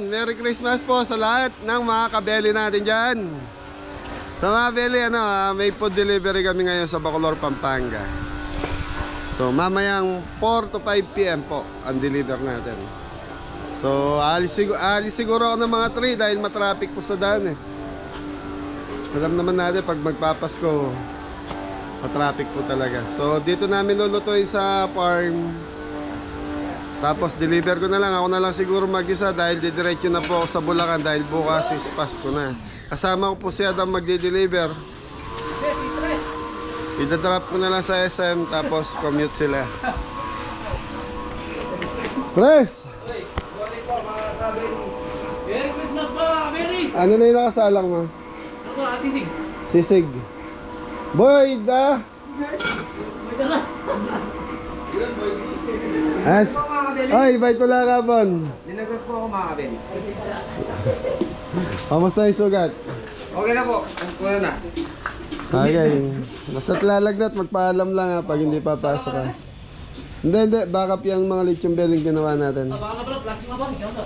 Yun, Merry Christmas po sa lahat ng mga kabeli natin dyan. Sa mga beli, may food delivery kami ngayon sa Bacolor, Pampanga. So mamayang 4 to 5 PM po ang deliver natin. So alis siguro ako ng mga 3 dahil matraffic po sa daan eh. Alam naman natin pag magpapasko, matraffic po talaga. So dito namin lulutuin sa farm. Tapos deliver ko na lang. Ako na lang siguro mag-isa dahil didiretso na po ako sa Bulacan dahil bukas is Pasko na. Kasama ko po si Adam magde-deliver. Ida-drop ko na lang sa SM tapos commute sila. Pres! Merry Christmas po, Merry! Ano na yung nakasalang mo? Ako, sisig. Sisig. Boy, da! May dalas. As, ay, bait ko lang kapon. Dinagdag po ako mga kabeli. Kamusta yung sugat? Okay na po. Kuha na. Okay. Basta't lalagnat, magpaalam lang ha pag hindi papasok ka. Hindi. Backup yung mga lechong belling ginawa natin. Baka na pala, plastic na ba? Ikaw na.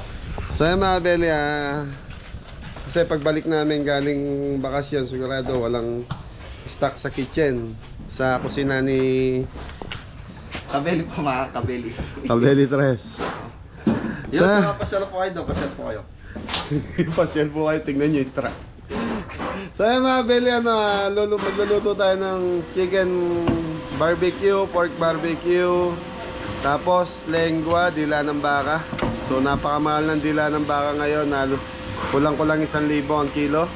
So yung mga belly kasi pagbalik namin galing bakasyon, sigurado walang stock sa kitchen. Sa kusina ni Kabeli po mga kabeli. Kabeli Tres. Yun, pasyal po kayo doon. Pasyal po kayo. Pasyal po kayo, tingnan nyo yung truck. So yung mga belly, magluluto tayo ng chicken barbecue, pork barbecue, tapos lengua, dila ng baka. So napakamahal ng dila ng baka ngayon, halos kulang-kulang 1,000 ang kilo.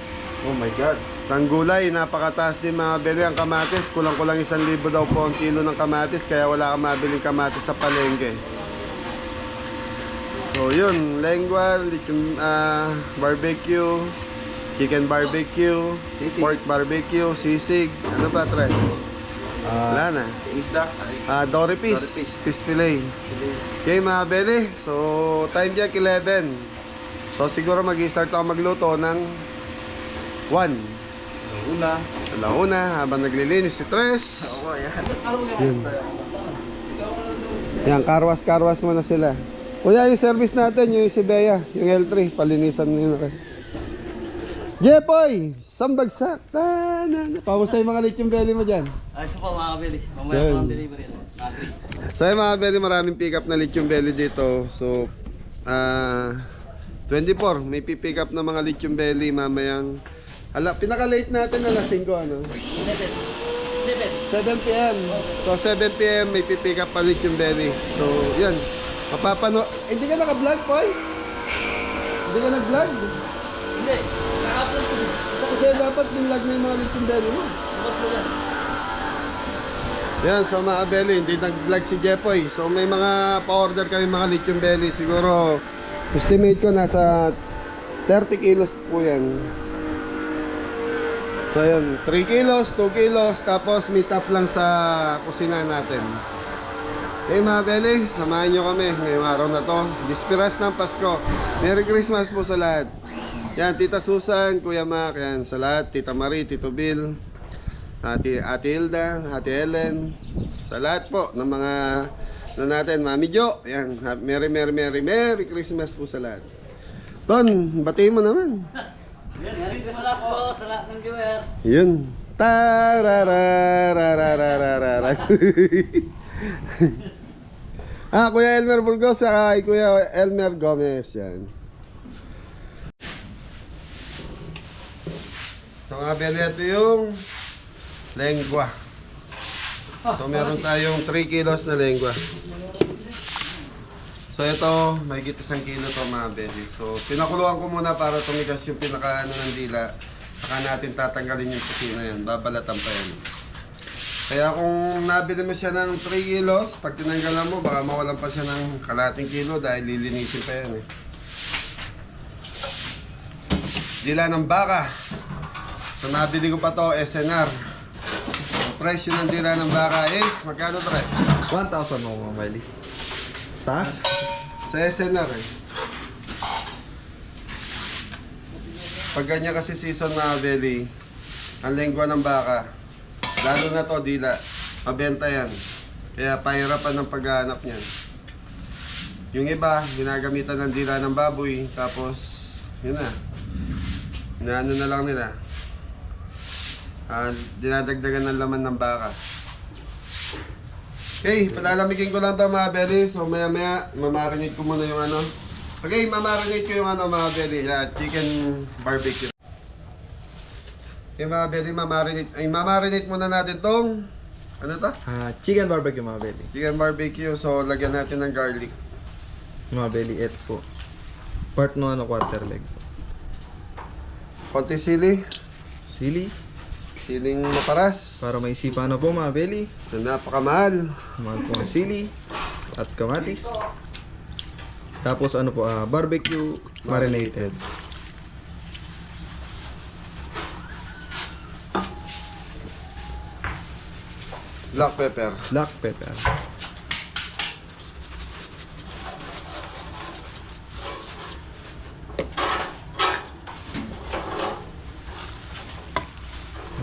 Oh my God. Ang gulay, napakataas din mga belly. Ang kamatis, kulang-kulang 1,000 daw po ang kilo ng kamatis, kaya wala kang mabiling kamatis sa palengke. So yun, lengua, barbecue, chicken barbecue, Sisig. pork barbecue, sisig. Ano ba, Tres? Wala na. Isda. Dory fish, fish fillet. Okay mga belly, so time check 11. So siguro mag-i-start ako magluto ng 1. Una. Alauna, habang naglilinis si Tres. Oo, yan. Yan, karwas mo na sila. Kuya, yung service natin, yung si Bea, yung L3, palinisan nyo na kayo. Jepoy! Sambagsak! Pamusta yung mga lechong belly mo dyan? Ayos po mga kabili. Mamaya Sir. po ang delivery. So yung mga belly, maraming pick up na lechong belly dito. So, 24, may pick up na mga lechong belly mamayang... pinaka-late natin na alas 5, 7 PM. So 7 PM may pick up pa lechong belly. So, yan. Hindi ka naka-vlog, Poy? Hindi ka nag-vlog? Hindi. Naka-upload ko. Kasi dapat binlog na yung mga lechong belly mo. Yan, so mga belly, hindi nag-vlog si Jepoy. So may mga pa-order kami mga lechong belly. Siguro, estimate ko nasa 30 kilos po yan. So yun, 3 kilos, 2 kilos, tapos meet up lang sa kusina natin. Okay mga belly, samahan nyo kami ngayong araw na to. Dispiras ng Pasko. Merry Christmas po sa lahat. Yan, Tita Susan, Kuya Mac, yan, sa lahat. Tita Marie, Tito Bill, Ate Hilda, Ate Ellen, sa lahat po ng mga natin, Mami Jo. Yan, Merry Christmas po sa lahat. Ton, batiin mo naman. Merry Christmas po sa lahat ng viewers. Yun. Tarararararararara. Kuya Elmer Burgos at Kuya Elmer Gomez. Yan. So mga belly, ito yung lengua. So meron tayong 3 kilos na lengua. So ito, may 1 kilo to mga belly. So pinakuluan ko muna para tumigas yung pinaka ng dila. Saka natin tatanggalin yung puti na yan. Babalatan pa yan. Kaya kung nabili mo siya ng 3 kilos, pag tinanggalan mo, baka mawalan pa siya ng kalating kilo dahil lilinisin pa yan eh. Dila ng baka. So nabili ko pa to SNR. So presyo ng dila ng baka is, magkano pre? 1,000 mo mga kabeli. Taas? Sa SNR eh. Pag ganyan kasi season mga belly, ang lengua ng baka, lalo na to dila, mabenta yan. Kaya pahirapan ng paghahanap niyan. Yung iba, ginagamitan ng dila ng baboy. Tapos, yun na. Inaano na lang nila. Dinadagdagan ng laman ng baka. Okay, palalamigin ko lang ito mga belly. So maya maya, mamarinate ko muna yung ano. Okay, mamarinate ko yung ano mga belly. Chicken barbecue. Okay mga belly, mamarinate muna natin tong ano to? Chicken barbecue mga belly. Chicken barbecue. So lagyan natin ng garlic. Mga belly, et po. Part no quarter leg. Konti sili. Sili. Siling maparas. Para may sipa na po mga belly. Na napakamahal. Mahal po ang sili. At kamatis. Tapos ano po, barbecue marinated. Black pepper. Black pepper.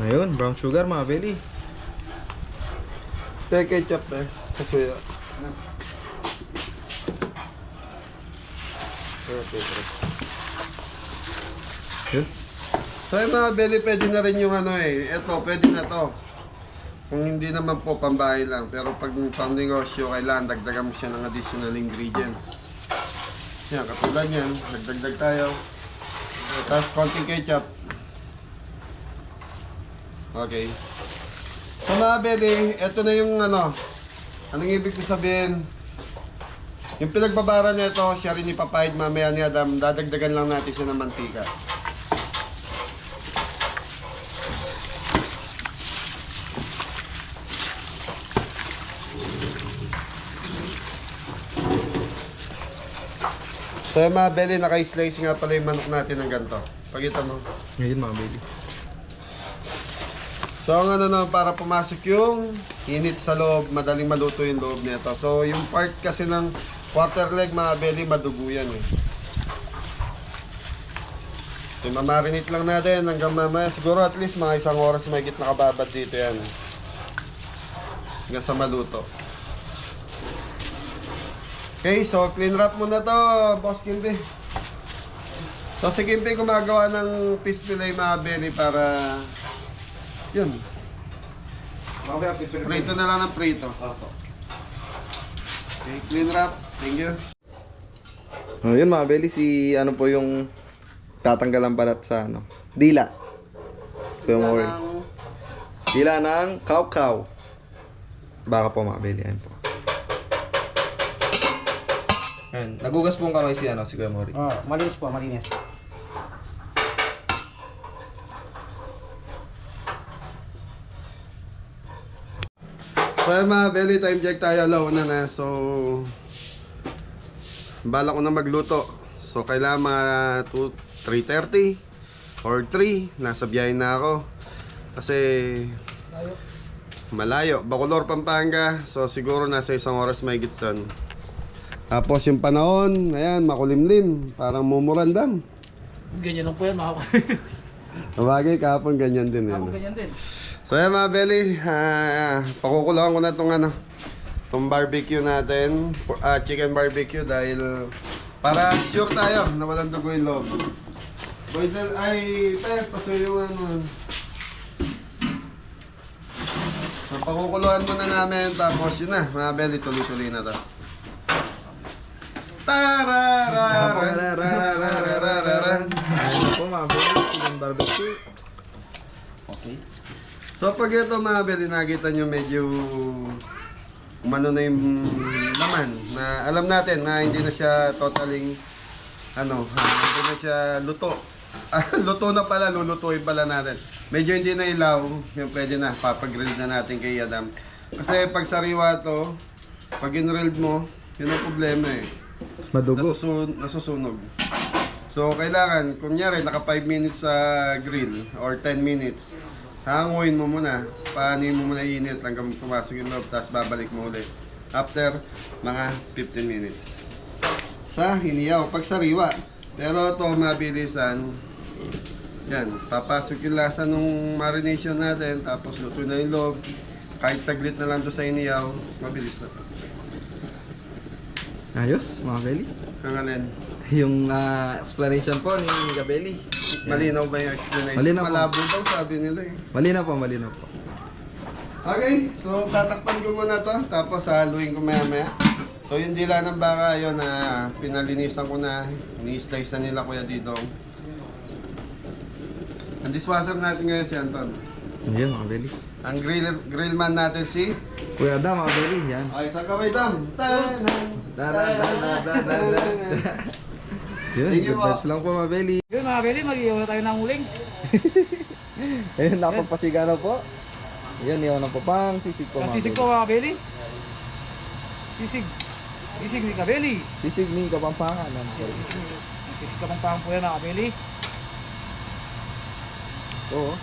Ayun, brown sugar mga belly. Ketchup kasi Yun. so yung mga belly, pwede na rin yung ano ito, pwede na to. Kung hindi naman po pambahay lang, pero pag pang negosyo, kailangan dagdagan mo siya ng additional ingredients. Yan, katulad yan, dagdag tayo. Tapos konting ketchup. Okay. So mga belly, ito na yung ano, anong ibig ko sabihin? Yung pinagbabara nito, siya rin ipapahid mamaya ni Adam, dadagdagan lang natin siya ng mantika. So yung mga belly, naka-slice nga pala yung manok natin ng ganito. Pagkita mo. Ngayon mga belly. So ang ano na, para pumasok yung init sa loob, madaling maluto yung loob nito. So yung part kasi ng quarter leg mga belly, madugo yan So mamarinate lang natin hanggang mamaya. Siguro at least mga 1 oras mahigit nakababad dito yan. Hanggang sa maluto. Okay, so clean wrap muna to, Boss Kimby. So si Kimby gumagawa ng fish fillet mga belly para yun. Prito na lang ng prito. Okay, clean wrap. Thank you. Yun mga belly, si ano po yung tatanggalan balat sa ano, dila. Kuya Mori. Dila ng cow. Baka po mga belly, ayan po. Ayan, nagugas po ang kamay si ano, si Kuya Mori. Malinis po, malinis. So yun mga belly, time check tayo. Alauna na. So bala ko na magluto. So kailangan mga 3:30 or 3. Nasa biyahe na ako. Kasi malayo. Bacolor, Pampanga. So siguro nasa 1 oras mahigit doon. Tapos yung panahon, ayan, makulimlim. Parang mumurandam. Ganyan lang po yan, mga Sabagay, kahapon ganyan din. ganyan din. So yan mga belly, pakukulungan ko na itong barbecue natin, chicken barbecue, dahil para sure tayo na walang dugo yung loob. Boydel, paso yung ano. So pakukulungan muna namin, tapos yun na, mga belly, tuloy-tuloy na to. Tararararararararararan. Ayan po mga belly, chicken barbecue. Okay. So pag ito mga belly, nakita nyo medyo umano na yung laman na alam natin na hindi na siya totaling hindi na siya luto. Luto na pala, lulutuin pala natin. Medyo hindi na ilaw, yung pwede na, papag-grill na natin kay Adam. Kasi pag sariwa to, pag in-grilled mo, yun ang problema Madugo. nasusunog. So kailangan, kunyari naka 5 minutes sa grill or 10 minutes, hanguin mo muna, paanin mo muna init hanggang pumasok yung loob, tapos babalik mo ulit after mga 15 minutes sa hiniyaw, pag sariwa. Pero ito mabilisan, yan, papasok yung lasa nung marination natin, tapos luto na yung loob, kahit saglit na lang to sa hiniyaw, mabilis na to. Ayos, mga Belly. Ang alin? Yung explanation po ni Gabelli. Malinaw ba yung explanation? Malinaw po. Malabo daw sabi nila eh. Malinaw po, malinaw po. Okay, so tatakpan ko muna to, tapos haluin ko maya. So yung dila ng baka yun na pinalinisan ko na, ni-slice na nila Kuya Didong. Ang dishwasher natin ngayon si Anton. Ayun, mga Belly. Ang grillman natin si... Kuya Dam, mga Belly. Yan. Okay, isang kamay Dam. Yun, Thank you good po. vibes lang po, mga Belly. Yun mga Belly, mag-iwan na tayo ng huling. Ayun, napagpasiga na po. Ayun, iwan ng papang. Sisig po, mga Sisig Belly. po mga Belly. Sisig. Sisig ni Kabeli. Sisig ni Kapampangan. Sisig ka pang po yan mga Kabeli. Oo.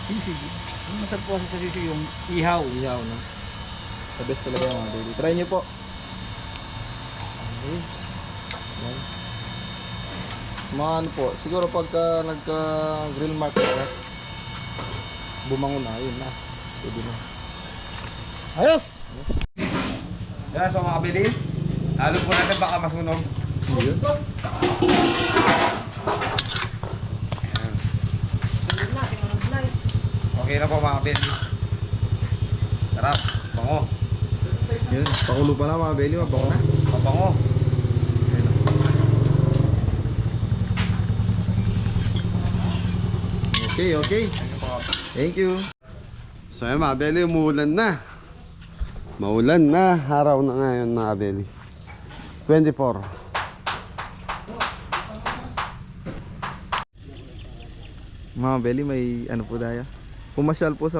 Sisig. Ang masarap po kasi sa sisig yung ihaw. Ihaw, no? The best talaga yung mga Belly. Try nyo po. Okay. Yan. Mga ano po, siguro pagka nagka-grill mark oras, bumangon na, yun na. Pwede na. Ayos! Yan, so mga kabili. Halo po natin baka masunog. Ayun. Okay na po mga kabili. Sarap. Bango. Yun, pakulo pa na mga Belly, mabango na. Mabango. Ayun na. Okay, okay. Thank you. So ayun mga Beli, umuulan na. Maulan na. Araw na ngayon mga Beli. 24. Mga Belly, may ano po daya. Pumasyal po sa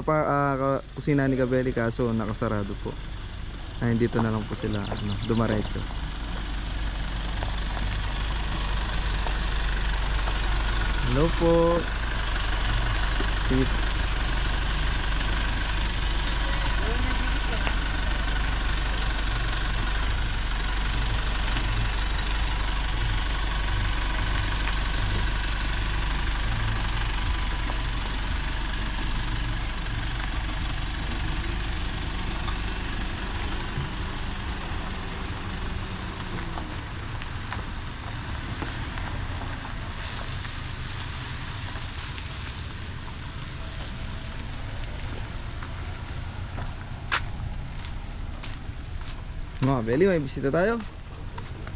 kusina ni Gabelli kaso nakasarado po. Ay, dito na lang po sila dumaretso. Hello po. Mga Belly, may bisita tayo.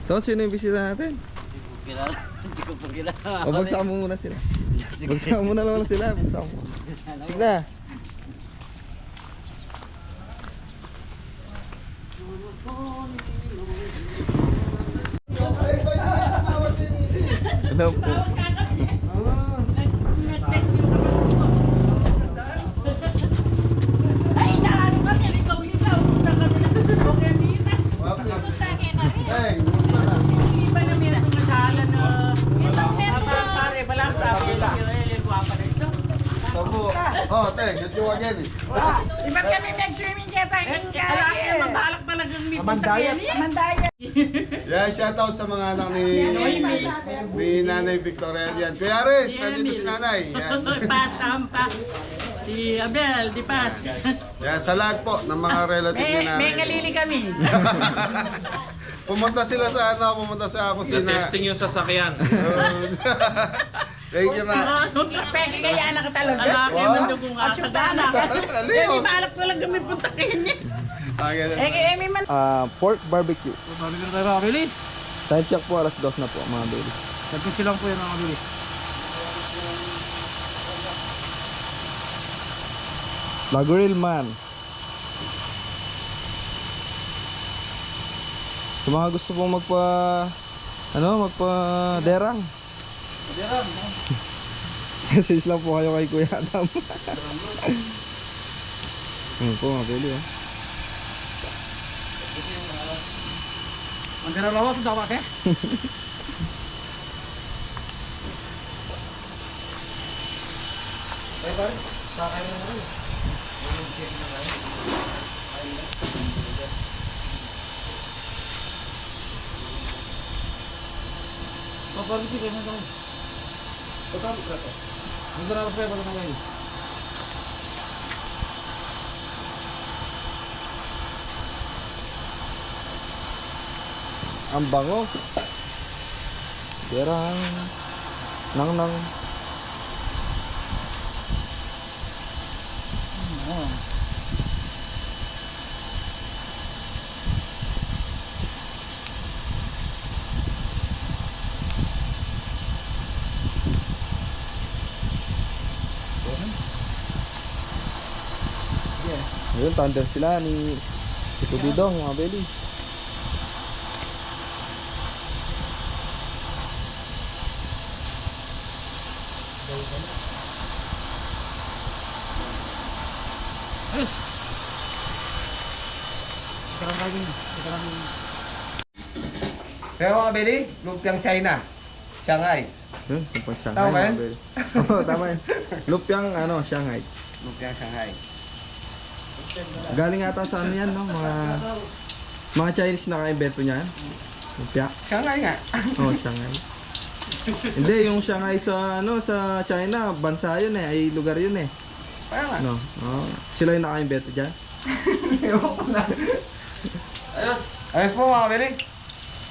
Ton, sino yung bisita natin? Hindi ko po kilala. O, bagsak mo muna sila. Bagsak mo na lang sila. Bagsak mo. Sige na. Ano po? Ay, naano kami, ikaw. Punta kami na sa Bocanita. Hey, kumusta na? Iba na may tumasala na. Pare, balang sabi nila. Guwapa na ito. Sabu. Oh, teng, get you again. Iba kami mag-swimming kaya tayo. Alaki, mabalak talagang may punta yan. Amandaya. Yeah, shout out sa mga anak ni Nanay Victoria yan. Kuya Aris, nandito si Nanay. Yan. Pasampa. Si Abel, di pas. Yan, sa lahat po ng mga relative ni Nanay. May kalili kami. Pumunta sila sa pumunta sa kusina. Na-testing yung sasakyan. Thank you, ma. Pwede kaya anak talaga. Alaki, mandugong nga sa dana. Aliyo. Balak talaga may punta kayo niya. Okay, May man. Pork barbecue. Sabi ko na tayo mga Belly. Time check po, alas 2 na po mga Belly. Sabi silang po yan mga Belly. Mag-grill man. Sa mga gusto pong magpa-derang. Derang. Message lang po kayo kay Kuya Adam. Ano po mga Belly, oh. Ang derang lawas, ang dapat eh. Pagpagod sih kayak macam. Betul berapa? Bentar apa saya potong lagi. Ang bango. Derang. Nang. Ayun, tandem sila ni Tito Didong, mga belly. Ayos. Teka lang kayo. Teka lang. Pero mga kabili, lumpiang China. Shanghai. Yun, yung Shanghai, Tama ba mga yan? belly. Oo, tama yun. Lupyang, Shanghai. Lumpiang Shanghai. Galing ata sa ano yan, no? Mga Chinese na ka-invento niyan. Lumpia. Shanghai nga. Oh, Shanghai. Hindi, yung Shanghai sa sa China, bansa yun eh, ay lugar yun eh. Kaya nga. No. Oh, sila yung naka-invento diyan. Ayos po mga kabili.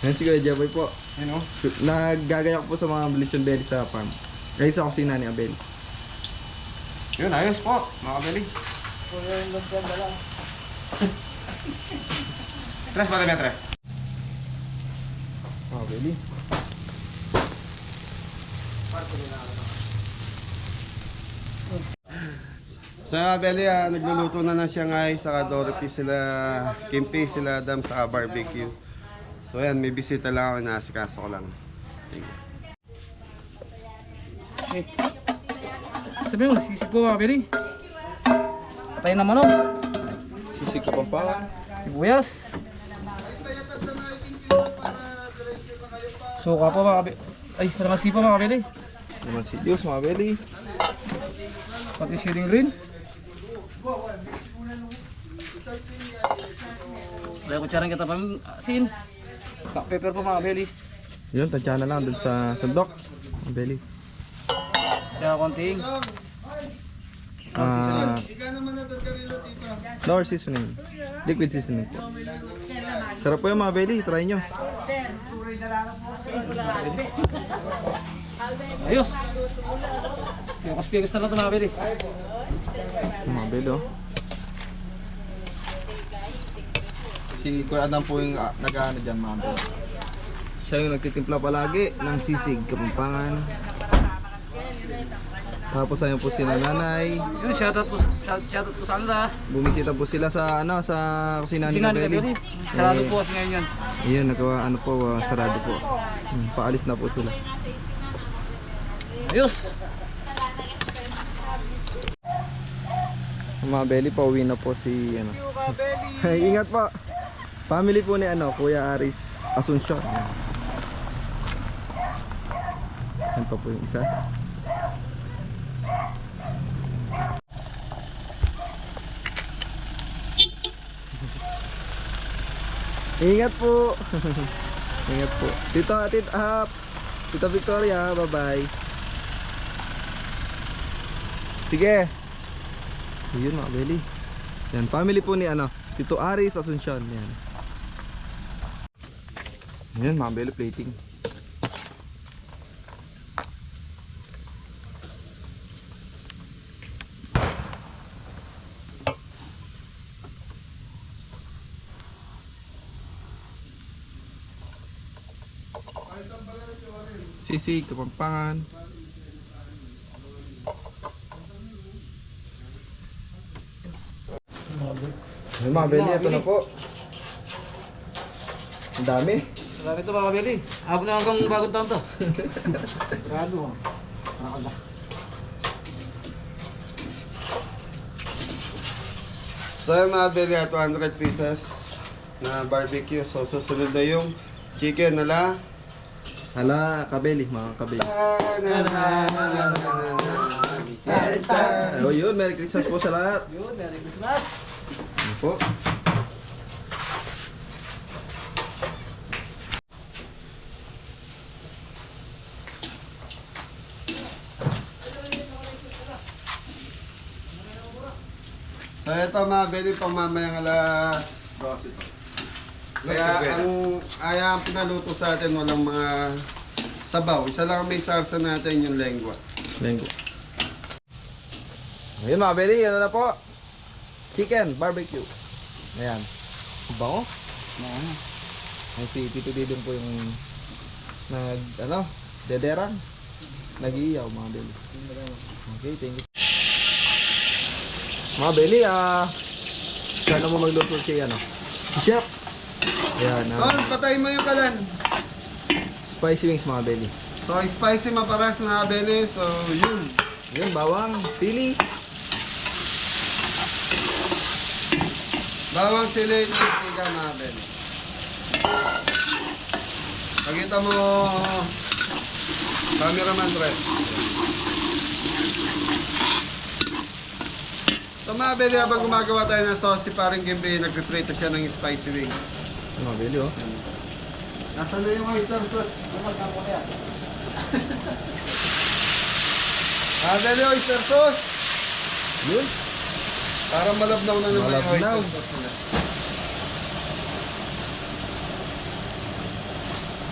Yan si Kuya Jeboy po. Yun o. Naggagayak po sa mga lechon belly sa farm. Kaya sa kusina ni Abel. Yun, ayos po mga kabili. Tres pa tayo, tres. Oh, belly. Sa Belly, nagluluto na ng Shanghai, saka Dorothy sila, Kimpi sila, Dam, saka barbecue. So ayan, may bisita lang ako, inaasikaso ko lang. Wait. Sabi mo, sisig po mga kabili. Patayin na manok. Sisig Kapampangan. Sibuyas. Suka po mga kabili. Ay, ramasi po mga kabili. Naman si Diyos, mga belly. Pati siling green. Kaya kutsarang kita pa asin. Black pepper po mga kabili. Yun, tansya na lang dun sa sandok. Mga belly. Kaya konting. Flour seasoning. Liquid seasoning po. Sarap po yung mga belly, try nyo. Ayos. Piyakas na lang ito mga kabili. Mga belly, oh. Si Kuya Adam po yung nag-ano dyan, mga belly. Siya yung nagtitimpla palagi ng sisig Kapampangan. Tapos ayun po si nanay. Yun, shoutout po sa Sandra. Bumisita po sila sa sa kusina ni Sinani Kabeli. kabili. Sarado po kasi ngayon yan. Ayun, nagawa sarado po. Paalis na po sila. Ayos. Mga belly, pauwi na po si Ay, ingat po. Family po ni Kuya Aris Asuncion. Yan pa po yung isa. Ingat po. Ingat po. Tita Victoria, bye-bye. Sige. Ayun mga belly. Yan, family po ni Tito Aris Asuncion. Yan. Yan mga belly plating. Sisig Kapampangan. Ay, mga belly, ito na po. Ang dami. Marami ito mga kabili. Abot na hanggang bagong taon to. Sarado. So yung mga Belly, 200 pieces na barbecue. So susunod na yung chicken nala. Hala, kabeli, mga kabeli. Oh, yun, Merry Christmas po sa lahat. Yun, Merry Christmas. Ano po? So ito mga Belly, pang mamayang alas 12. Kaya ang pinaluto sa atin walang mga sabaw. Isa lang ang may sarsa natin yung lengua. Lenggo. Ayun mga belly, ano na po? Chicken barbecue. Ayan. Bango. Ay si Tito Didon po yung dederang. Nag-iiyaw mga belly. Okay, thank you. Mga belly, saan mo magluto siya si Chef. Ayan, Tol, patay mo yung kalan. spicy wings mga belly. So, spicy maparas mga beli. So, yun. Yun, bawang, sili. Bawang sili, tiga mga beli. Pakita mo, cameraman Fred. So mga beli, habang gumagawa tayo ng sauce, si paring Gimby, nagpiprito siya ng spicy wings. Mga belly, oh. Nasaan na yung oyster sauce? Mga beli, oyster sauce. Yun. Parang malabnaw na naman yung Malabnaw. oyster sauce nila.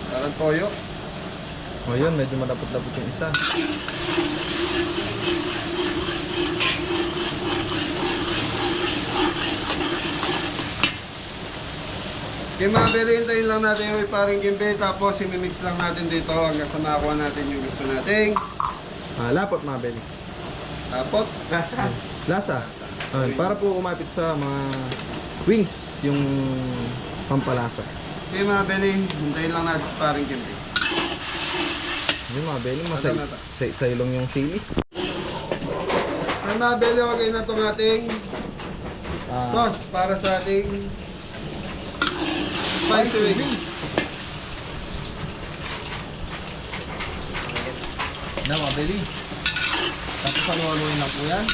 Parang toyo. Oh, yun, medyo malapot-lapot yung isa. Okay mga beli, hintayin lang natin yung paring Gimby, tapos imimix lang natin dito hanggang sa makakuha natin yung gusto nating Lapot mga belly. tapot. Lasa. Para po umapit sa mga wings, yung pampalasa. Okay mga beli, hintayin lang natin sa paring Gimby. Yung mga belly, Ano na to? sailong yung chili. Okay mga beli, okay na itong ating sauce para sa ating spicy wings. Na mga belly. Tapos haluhaluin lang po yan.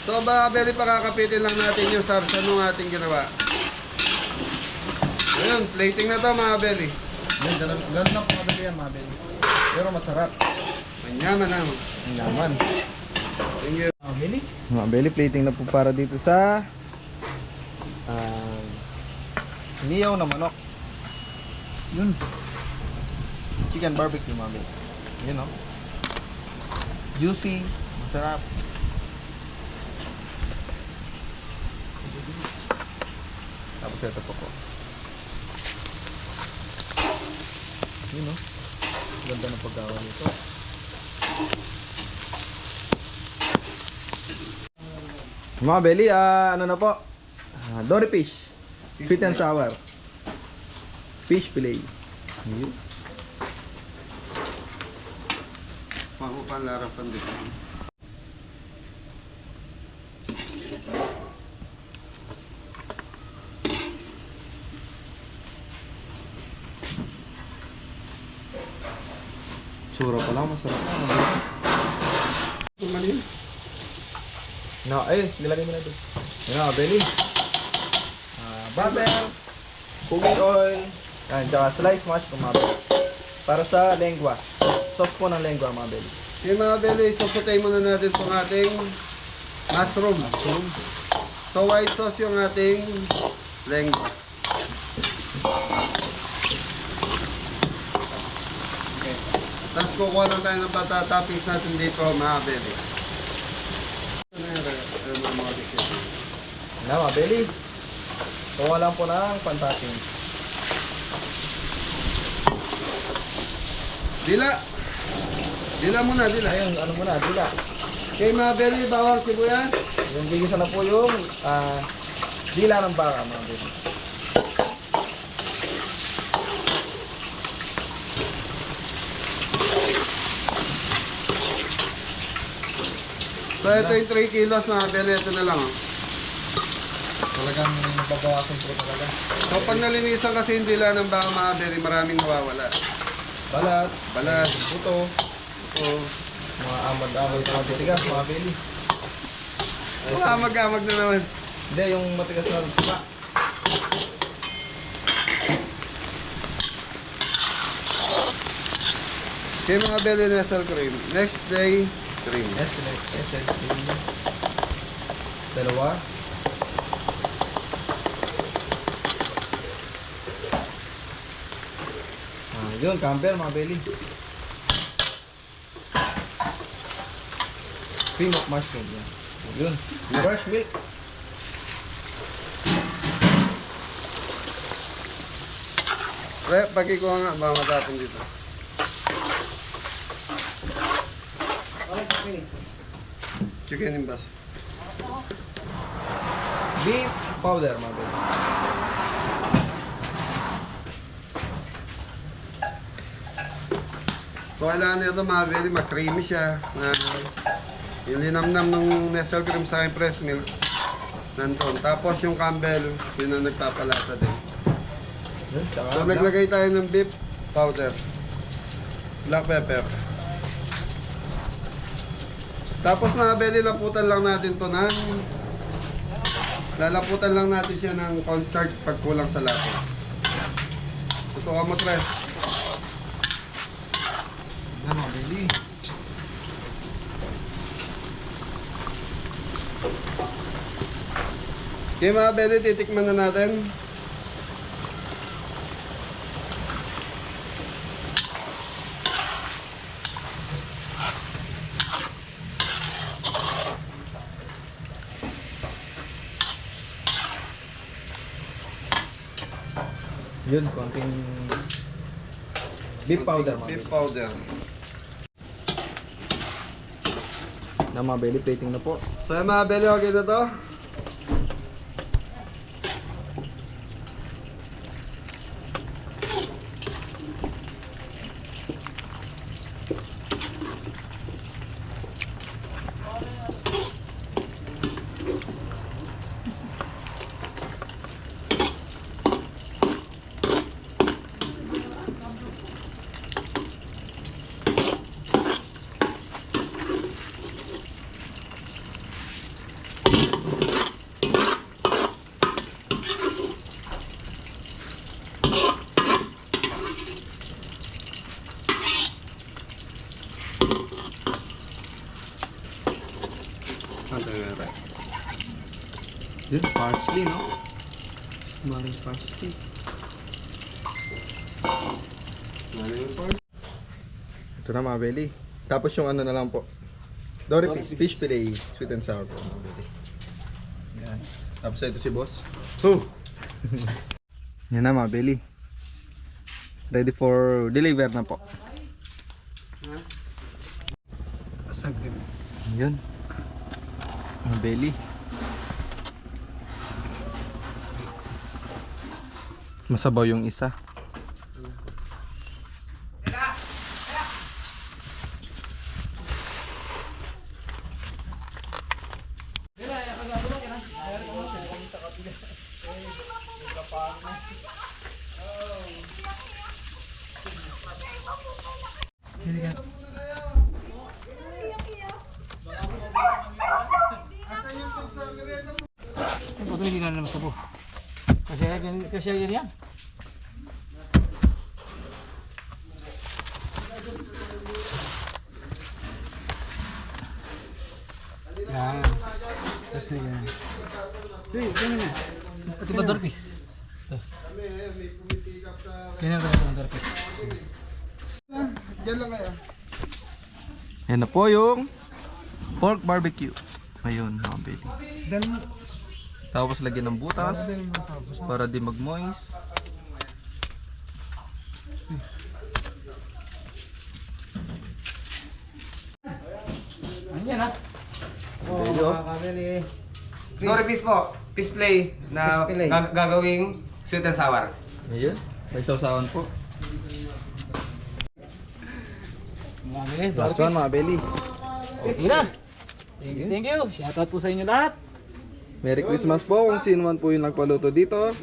So mga beli, pakakapitin lang natin yung sarsa nung ating ginawa. Ayun, plating na to mga beli. Ganun lang po mga belly yan mga belly. Pero masarap. Manyaman na. Ang laman. Thank you. Mga belly? Mga belly, plating na po para dito sa niyaw na manok. Yun. Chicken barbecue mga belly. Yun o. Juicy. Masarap. Tapos ito po ko. Yun o. Ganda ng pagkawa nito. Mga belly, ano na po? Dory fish. Sweet and sour. Fish fillet. Yun. Makupalarap ang design. Sura pa lang, masarap na. Tumanin. Nilagay mo na doon. Yan na, belly. Butter, cooking oil, yan, tsaka sliced mashed tomato. Para sa lengua. Sauce po ng lengua, mga belly. Okay mga beli, sasutay muna natin itong ating mushroom. So white sauce yung ating lengua. Okay. Tapos kukuha lang tayo ng bata toppings natin dito mga beli. Yan na, mga belly. Kuha lang po ng pantating. Dila! Dila muna, dila. Ayun, ano muna, dila. Okay mga beli, bawang sibuyas. Yung bigisa na po yung dila ng baka, mga belly. So ito yung 3 kilos mga beli, ito na lang. Talagang babawasan po talaga. So pag nalinisan kasi yung dila ng baka mga beli, maraming nawawala. Balat, Balat, buto, ito. mga amag-amag na matitigas, mga belly. Amag-amag na naman. Hindi, yung matigas na tuka. Okay mga beli, nestle cream. Next day, cream. SL. Dalawa. Yun, camper mga belly. Cream of mushroom. Yan. Yun. Fresh milk. Pre, pakikuha nga, baka matapon dito. Chicken imbas. Beef powder mga belly. So kailangan nito mga belly, mag-creamy siya. Na, yung linamnam ng Nestle cream sa aking fresh milk. Nandun. Tapos yung Campbell, yun ang nagpapalasa din. Yun, tsaka So naglagay tayo ng beef powder. Black pepper. Tapos mga belly, laputan lang natin to ng lalaputan lang natin siya ng cornstarch pag kulang sa lapo. Tutukan mo tres. Yan mga belly. Okay mga belly, titikman na natin. Yun, konting beef powder mga Beef belly. powder. Na mga belly, plating na po. So yung mga belly, okay na to? Yun, parsley, no? Maring parsley. Ito na mga belly. Tapos yung ano na lang po. Dory fish fillet, sweet and sour po mga belly. Yan. Tapos ito si boss. Yan na mga belly. Ready for deliver na po. Saglit. Yun. Mga belly. Masabaw yung isa. Ito hindi na naman sabo. Kasi yan. Yan. Tapos na yan. Ganyan na. Ito ba dorpis? Ito. Ganyan ba ito dorpis? Diyan lang kaya. Yan na po yung pork barbecue. Ayun, mga belly. Tapos lagyan ng butas para di mag-moist. Ayan ha. Dory fish po. Fish fillet na gagawing sweet and sour. Ayun, may sausawan po. Mga belly, Last one mga belly. sige na. Thank you. Shoutout po sa inyo lahat. Merry Christmas po kung sino man po yung nagpaluto dito.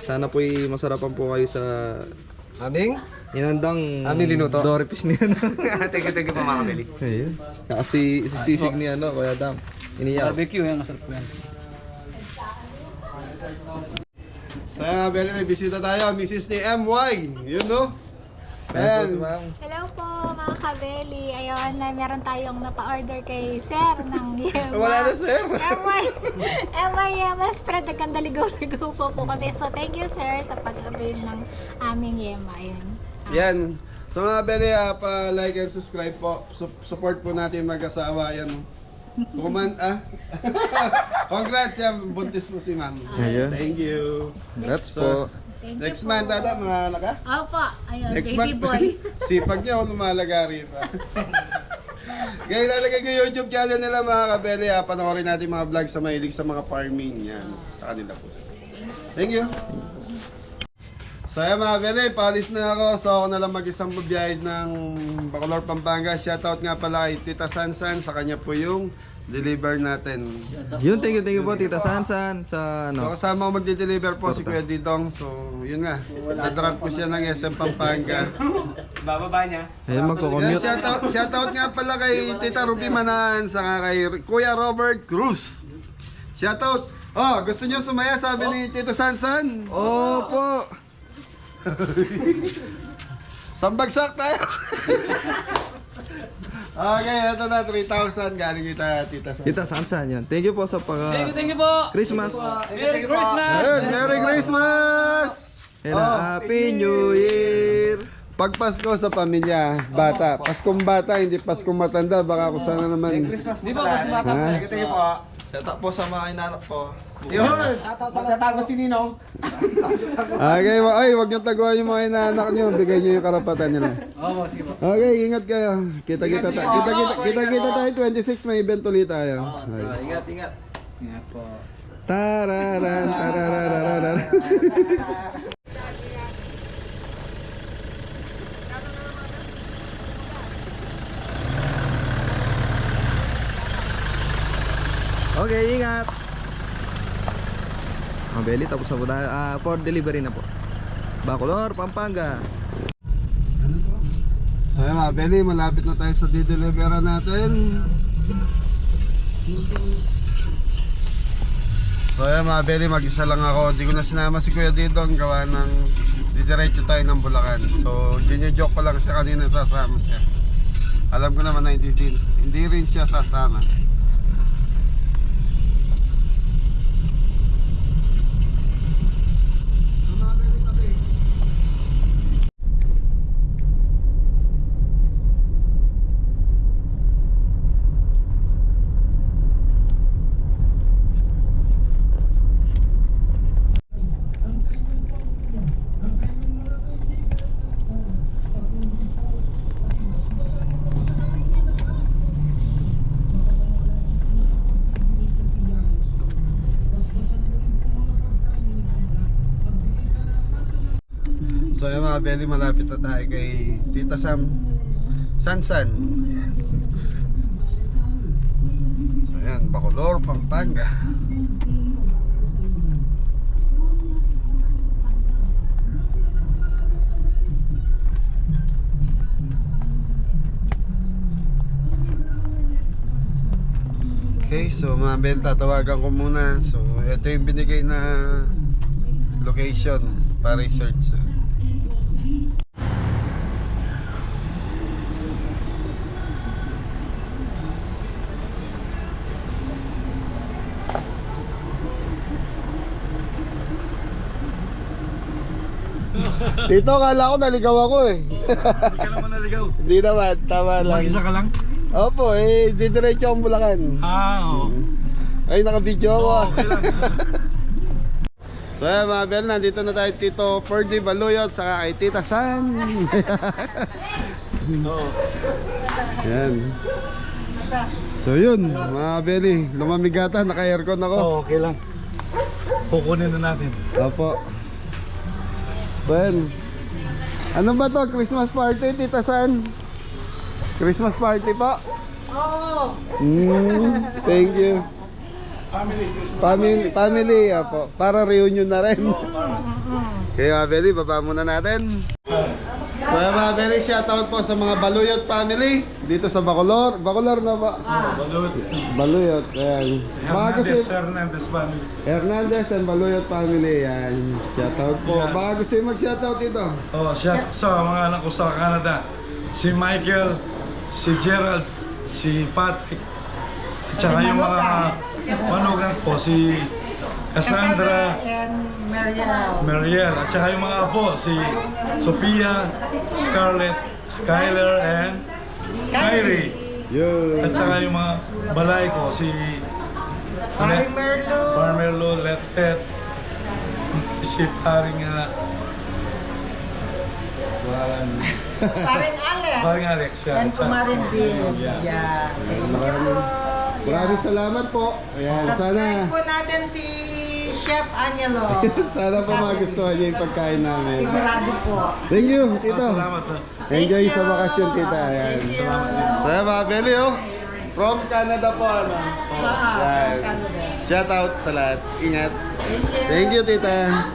Sana po masarapan po kayo sa Aming? inandang Aming linuto. Dory fish niya. Thank you po mga kabili. Ayun. Kasi sisig ni ano, Kuya Dam. Iniyaw. Barbecue yan, masarap po yan. So yung mga belly, may bisita tayo. Mrs. ni MY. Yun no? Ayan. Ayan. Hello po mga kabeli. Ayun, meron tayong napa-order kay Sir ng Yema. Wala na sir. MY Yema spread. Nagkandaligaw-ligaw po kami. So thank you sir sa pag-avail ng aming Yema. Ayun. Yan. Sa mga Beli, pa-like and subscribe po. Support po natin mag-asawa. Yan. Congrats, yan. Buntis mo si ma'am. Ayun. Thank you. Congrats So, po. Thank you Next po. month, Tata, mga anak ka? Opo, ayun, Next baby month. boy. Sipag niya, lumalaga rito. Kaya ilalagay ko yung YouTube channel nila mga kabeli. Panoorin natin mga vlog sa mahilig sa mga farming. Yan, sa kanila po. Thank you. So yan mga kabeli, paalis na ako. So ako na lang mag-isang babiyahe ng Bacolor, Pampanga. Shoutout nga pala kay Tita Sansan. Sa kanya po yung deliver natin. Yun, thank you po Tita Sansan sa So ano. kasama ko magde-deliver po si Kuya Didong. So yun nga, na-drop ko siya ng SM Pampanga. Bababa niya. Ayun, Yan, magko-commute. shoutout nga pala kay Tita Ruby Manan, saka kay Kuya Robert Cruz. Shoutout! Oh, gusto niyo sumaya sabi ni Tito Sansan? Opo. Sambagsak tayo! Okay, ito na, 3,000 galing kita, Tita Sansan. Tita Sansan yun. Thank you po sa Thank you po. Christmas. Merry Christmas. Ayun, Merry Christmas! And Happy New Year. Pag Pasko sa pamilya, bata. Paskong bata, hindi Paskong matanda. Baka ako sana naman. Christmas po Di sa ba, lahat. mas bata? Ha? Thank you po. Shout out po sa mga inanak po. Yun! Magtatago si Ninong. Okay, ay, wag niyo taguan yung mga inaanak niyo. Bigay niyo yung karapatan nila. Oo, sige po. Okay, ingat kayo. Kita-kita tayo 26, may event ulit tayo. Okay. Ingat, ingat. Nga po. Tararan, tararararar. Okay, ingat. Mga Beli, tapos na po tayo. For delivery na po. Bacolor, Pampanga. So yun mga Beli, malapit na tayo sa didelivera natin. So yun mga Beli, mag-isa lang ako. Hindi ko na sinama si Kuya Didong, gawa ng didiretso tayo ng Bulacan. So joke ko lang siya kanina sasama siya. Alam ko naman na hindi rin siya sasama. So yun mga Beli, malapit na tayo kay Tita Sansan. So yan, Bacolor, Pampanga. Okay, so mga Beli, tatawagan ko muna. So ito yung binigay na location para i-search. Tito, kala ko naligaw ako eh. Hindi ka naman naligaw. Hindi naman, tama lang. Mag-isa ka lang? Opo, didiretso akong Bulacan. Oo. Ay, naka-video ako. Okay lang. So yan mga Bel, nandito na tayo Tito Ferdy Baluyot saka kay Tita San. Yan. So yun, mga Beli, lumamigata, naka-aircon ako. Oo, okay lang. Kukunin na natin. Opo. So yan. Ano ba to? Christmas party, Tita San? Christmas party po? Oo. Thank you. Family, apo. Para reunion na rin. Kaya mga Beli, baba muna natin. So mga Beli, shoutout po sa mga Baluyot family dito sa Bacolor. Bacolor na ba? Baluyot. Ayan. Baka kasi Hernandez family. Hernandez and Baluyot family. Ayan. Shoutout po. Baka gusto yung mag-shoutout dito. Oh, shout sa mga anak ko sa Canada. Si Michael, si Gerald, si Patrick, at saka yung mga manugang ko, si Cassandra, and Mariel. Mariel, at saka yung mga apo, si Sophia, Scarlett, Skyler, and Kyrie. Yun. At saka yung mga balay ko, si Parmerlo, Lettet, si Paring Paring Alex. Paring Alex siya. And Kumarin Bill. Yeah. Maraming salamat po. Ayan, sana Subscribe po natin si Chef Angelo. sana po magustuhan niyo yung pagkain namin. Sigurado po. Thank you, Tito. Salamat na. Enjoy sa bakasyon, Tita. Ayan. So, mga Beli, oh. From Canada po, ano. Ayan. Shout out sa lahat. Ingat. Thank you, Tita.